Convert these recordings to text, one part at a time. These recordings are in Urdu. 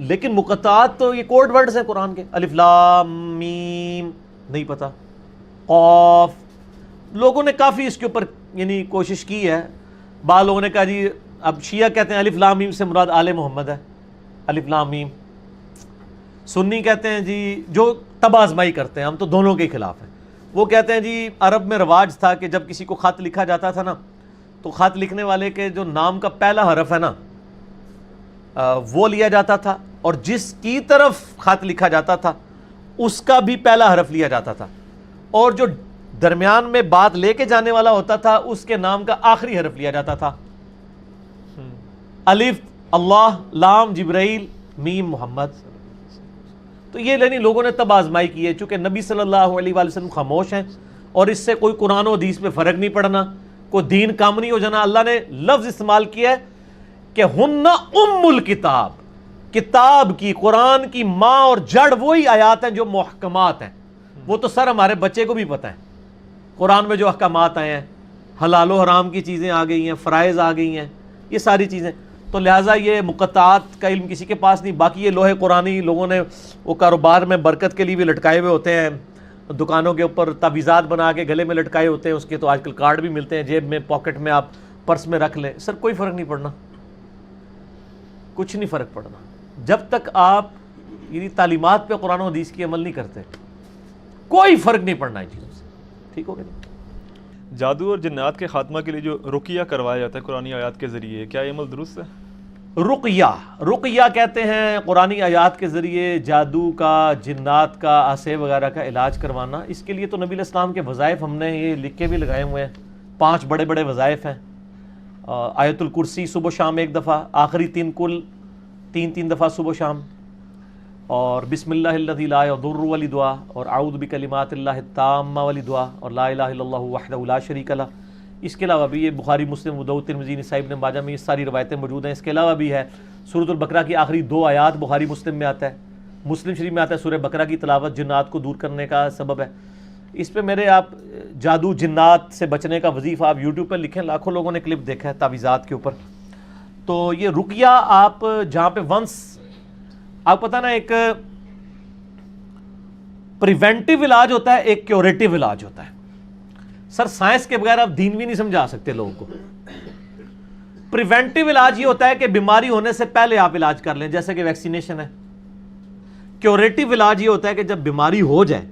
لیکن مقطعات تو یہ کوڈ ورڈز ہیں قرآن کے، الف لام میم نہیں پتا، قاف. لوگوں نے کافی اس کے اوپر یعنی کوشش کی ہے. بعض لوگوں نے کہا جی اب شیعہ کہتے ہیں الف لام میم سے مراد آل محمد ہے، الف لام میم. سنی کہتے ہیں جی جو تباہ آزمائی کرتے ہیں، ہم تو دونوں کے خلاف ہیں، وہ کہتے ہیں جی عرب میں رواج تھا کہ جب کسی کو خط لکھا جاتا تھا نا تو خط لکھنے والے کے جو نام کا پہلا حرف ہے نا وہ لیا جاتا تھا، اور جس کی طرف خط لکھا جاتا تھا اس کا بھی پہلا حرف لیا جاتا تھا، اور جو درمیان میں بات لے کے جانے والا ہوتا تھا اس کے نام کا آخری حرف لیا جاتا تھا. الف اللہ، لام جبرائیل، میم محمد. تو یہ یعنی لوگوں نے تب آزمائی کی ہے. چونکہ نبی صلی اللہ علیہ وآلہ وسلم خاموش ہیں اور اس سے کوئی قرآن و حدیث میں فرق نہیں پڑنا، کوئی دین کام نہیں ہو جانا. اللہ نے لفظ استعمال کیا ہے کہ ہن ام الکتاب، کتاب کی، قرآن کی ماں اور جڑ وہی آیات ہیں جو محکمات ہیں. وہ تو سر ہمارے بچے کو بھی پتہ ہے قرآن میں جو احکامات آئے ہیں، حلال و حرام کی چیزیں آ گئی ہیں، فرائض آ گئی ہیں، یہ ساری چیزیں. تو لہٰذا یہ مقطعات کا علم کسی کے پاس نہیں. باقی یہ لوہے قرآنی لوگوں نے وہ کاروبار میں برکت کے لیے بھی لٹکائے ہوئے ہوتے ہیں، دکانوں کے اوپر تعویذات بنا کے گلے میں لٹکائے ہوتے ہیں. اس کے تو آج کل کارڈ بھی ملتے ہیں، جیب میں پاکٹ میں آپ پرس میں رکھ لیں. سر کوئی فرق نہیں پڑنا، کچھ نہیں فرق پڑنا جب تک آپ یعنی تعلیمات پہ قرآن و حدیث کی عمل نہیں کرتے. کوئی فرق نہیں پڑنا ان چیزوں سے. ٹھیک ہو گیا؟ جادو اور جنات کے خاتمہ کے لیے جو رقیہ کروایا جاتا ہے قرآنی آیات کے ذریعے، کیا یہ عمل درست ہے؟ رقیہ کہتے ہیں قرآنی آیات کے ذریعے جادو کا، جنات کا، عصے وغیرہ کا علاج کروانا. اس کے لیے تو نبی علیہ السلام کے وظائف ہم نے یہ لکھ کے بھی لگائے ہوئے ہیں. 5 بڑے بڑے وظائف ہیں. آیت الکرسی صبح و شام 1 دفعہ، آخری 3 کل 3 دفعہ صبح و شام، اور بسم اللہ الذی لا یضر والی دعا، اور اعوذ بکلمات اللہ التامہ والی دعا، اور لا الہ الا اللہ وحدہ لا شریک لہ. اس کے علاوہ بھی یہ بخاری، مسلم، ابو داؤد، ترمذی، نسائی، ابن ماجہ میں یہ ساری روایتیں موجود ہیں. اس کے علاوہ بھی ہے سورۃ البقرہ کی آخری 2 آیات بخاری مسلم میں آتا ہے، مسلم شریف میں آتا ہے. سورہ بقرہ کی تلاوت جنات کو دور کرنے کا سبب ہے. اس پہ میرے آپ جادو جنات سے بچنے کا وظیفہ آپ یوٹیوب پہ لکھیں، لاکھوں لوگوں نے کلپ دیکھا ہے تعویذات کے اوپر. تو یہ رقیہ آپ جہاں پہ ونس آپ پتہ نا، ایک پریونٹیو علاج ہوتا ہے، ایک کیوریٹیو علاج ہوتا ہے. سر سائنس کے بغیر آپ دین بھی نہیں سمجھا سکتے لوگوں کو. پریونٹیو علاج یہ ہوتا ہے کہ بیماری ہونے سے پہلے آپ علاج کر لیں، جیسے کہ ویکسینیشن ہے. کیوریٹیو علاج یہ ہوتا ہے کہ جب بیماری ہو جائے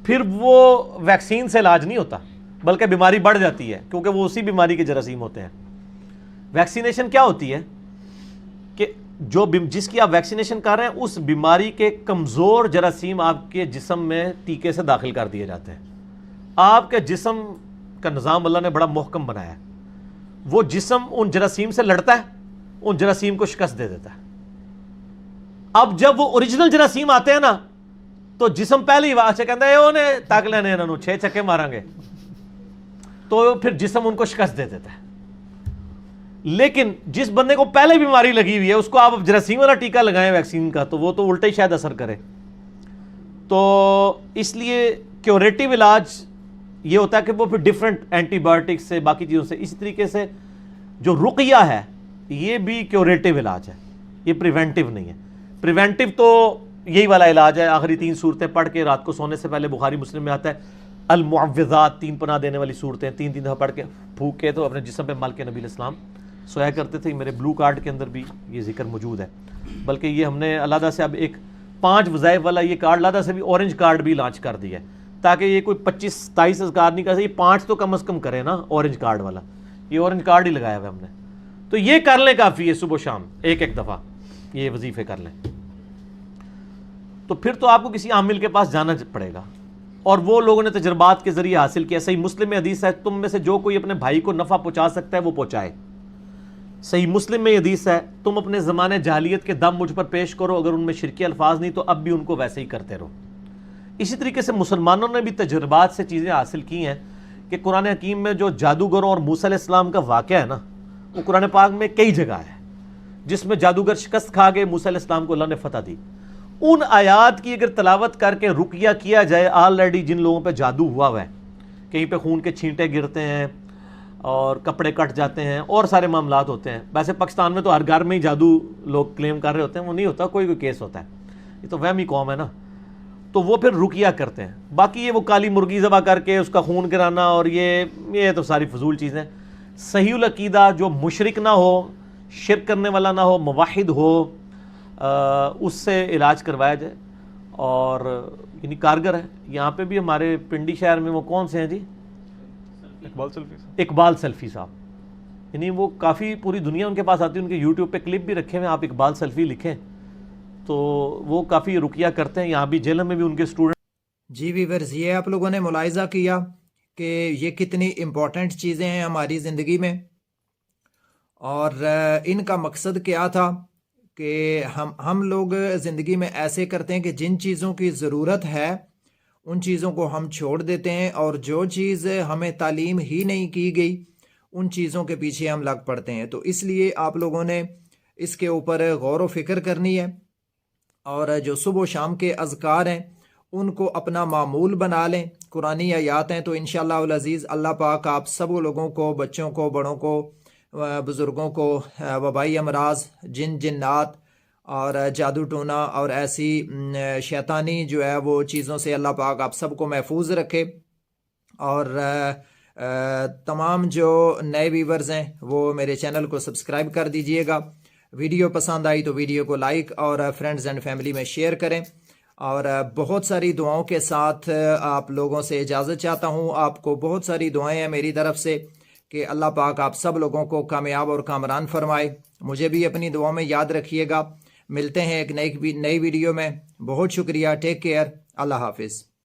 پھر وہ ویکسین سے علاج نہیں ہوتا، بلکہ بیماری بڑھ جاتی ہے، کیونکہ وہ اسی بیماری کے جراثیم ہوتے ہیں. ویکسینیشن کیا ہوتی ہے کہ جس کی آپ ویکسینیشن کر رہے ہیں اس بیماری کے کمزور جراثیم آپ کے جسم میں ٹیکے سے داخل کر دیے جاتے ہیں. آپ کے جسم کا نظام اللہ نے بڑا محکم بنایا ہے. وہ جسم ان جراثیم سے لڑتا ہے، ان جراثیم کو شکست دے دیتا ہے. اب جب وہ اوریجنل جراثیم آتے ہیں نا تو جسم پہلے ہی واسطے کہتا ہے انہیں تاک لینے انہوں 6 چھکے ماریں گے، تو پھر جسم ان کو شکست دے دیتا ہے. لیکن جس بندے کو پہلے بیماری لگی ہوئی ہے اس کو آپ جراثیم والا ٹیکہ لگائیں ویکسین کا تو وہ تو الٹا ہی شاید اثر کرے. تو اس لیے کیوریٹیو علاج یہ ہوتا ہے کہ وہ پھر ڈیفرنٹ اینٹی بایوٹک سے، باقی چیزوں سے. اسی طریقے سے جو رقیہ ہے یہ بھی کیوریٹیو علاج ہے، یہ پریونٹیو نہیں ہے. پریونٹیو تو یہی والا علاج ہے، آخری 3 صورتیں پڑھ کے رات کو سونے سے پہلے، بخاری مسلم میں آتا ہے المعوذات، 3 پناہ دینے والی صورتیں 3 دفعہ پڑھ کے پھونک کے تو اپنے جسم پہ مل کے نبی علیہ السلام سویا کرتے تھے. میرے بلو کارڈ کے اندر بھی یہ ذکر موجود ہے. بلکہ یہ ہم نے علیحدہ سے اب ایک 5 وظائف والا یہ کارڈ علیحدہ سے بھی اورنج کارڈ بھی لانچ کر دیا ہے، تاکہ یہ کوئی 25-27 اذکار نہیں کر سکے، 5 تو کم از کم کرے نا اورنج کارڈ والا. یہ اورنج کارڈ ہی لگایا ہوا ہم نے. تو یہ کر لیں کافی ہے، صبح شام 1 دفعہ یہ وظیفے کر لیں. تو پھر تو آپ کو کسی عامل کے پاس جانا پڑے گا، اور وہ لوگوں نے تجربات کے ذریعے حاصل کیا. صحیح مسلم میں حدیث ہے تم میں سے جو کوئی اپنے بھائی کو نفع پہنچا سکتا ہے وہ پہنچائے. صحیح مسلم میں حدیث ہے تم اپنے زمانے جاہلیت کے دم مجھ پر پیش کرو، اگر ان میں شرکی الفاظ نہیں تو اب بھی ان کو ویسے ہی کرتے رہو. اسی طریقے سے مسلمانوں نے بھی تجربات سے چیزیں حاصل کی ہیں کہ قرآن حکیم میں جو جادوگروں اور موسیٰ علیہ السلام کا واقعہ ہے نا، وہ قرآن پاک میں کئی جگہ ہے جس میں جادوگر شکست کھا گئے، موسیٰ علیہ السلام کو اللہ نے فتح دی. ان آیات کی اگر تلاوت کر کے رقیہ کیا جائے، آلریڈی جن لوگوں پہ جادو ہوا ہے، کہیں پہ خون کے چھینٹے گرتے ہیں، اور کپڑے کٹ جاتے ہیں اور سارے معاملات ہوتے ہیں. ویسے پاکستان میں تو ہر گھر میں ہی جادو لوگ کلیم کر رہے ہوتے ہیں, وہ نہیں ہوتا, کوئی کیس ہوتا ہے. یہ تو وہمی قوم ہے نا. تو وہ پھر رقیہ کرتے ہیں. باقی یہ وہ کالی مرغی ذبح کر کے اس کا خون گرانا اور یہ تو ساری فضول چیزیں. صحیح العقیدہ جو مشرک نہ ہو, شرک کرنے والا نہ ہو, موحد ہو, اس سے علاج کروایا جائے اور یعنی کارگر ہے. یہاں پہ بھی ہمارے پنڈی شہر میں وہ کون سے ہیں جی, اقبال سلفی صاحب, یعنی وہ کافی پوری دنیا ان کے پاس آتی ہے, ان کے یوٹیوب پہ کلپ بھی رکھے ہوئے ہیں, آپ اقبال سلفی لکھیں تو وہ کافی رقیہ کرتے ہیں. یہاں بھی جیلم میں بھی ان کے اسٹوڈنٹ. جی ویورز, یہ آپ لوگوں نے ملاحظہ کیا کہ یہ کتنی امپورٹنٹ چیزیں ہیں ہماری زندگی میں, اور ان کا مقصد کیا تھا کہ ہم لوگ زندگی میں ایسے کرتے ہیں کہ جن چیزوں کی ضرورت ہے ان چیزوں کو ہم چھوڑ دیتے ہیں, اور جو چیز ہمیں تعلیم ہی نہیں کی گئی ان چیزوں کے پیچھے ہم لگ پڑتے ہیں. تو اس لیے آپ لوگوں نے اس کے اوپر غور و فکر کرنی ہے, اور جو صبح و شام کے اذکار ہیں ان کو اپنا معمول بنا لیں. قرآنی آیات ہیں تو انشاءاللہ العزیز اللہ پاک آپ سب لوگوں کو, بچوں کو, بڑوں کو, بزرگوں کو وبائی امراض, جن جنات اور جادو ٹونا اور ایسی شیطانی جو ہے وہ چیزوں سے اللہ پاک آپ سب کو محفوظ رکھے. اور تمام جو نئے ویورز ہیں وہ میرے چینل کو سبسکرائب کر دیجئے گا. ویڈیو پسند آئی تو ویڈیو کو لائک اور فرینڈز اینڈ فیملی میں شیئر کریں, اور بہت ساری دعاؤں کے ساتھ آپ لوگوں سے اجازت چاہتا ہوں. آپ کو بہت ساری دعائیں ہیں میری طرف سے کہ اللہ پاک آپ سب لوگوں کو کامیاب اور کامران فرمائے. مجھے بھی اپنی دعاؤں میں یاد رکھیے گا. ملتے ہیں ایک نئی ویڈیو میں. بہت شکریہ. Take care. اللہ حافظ.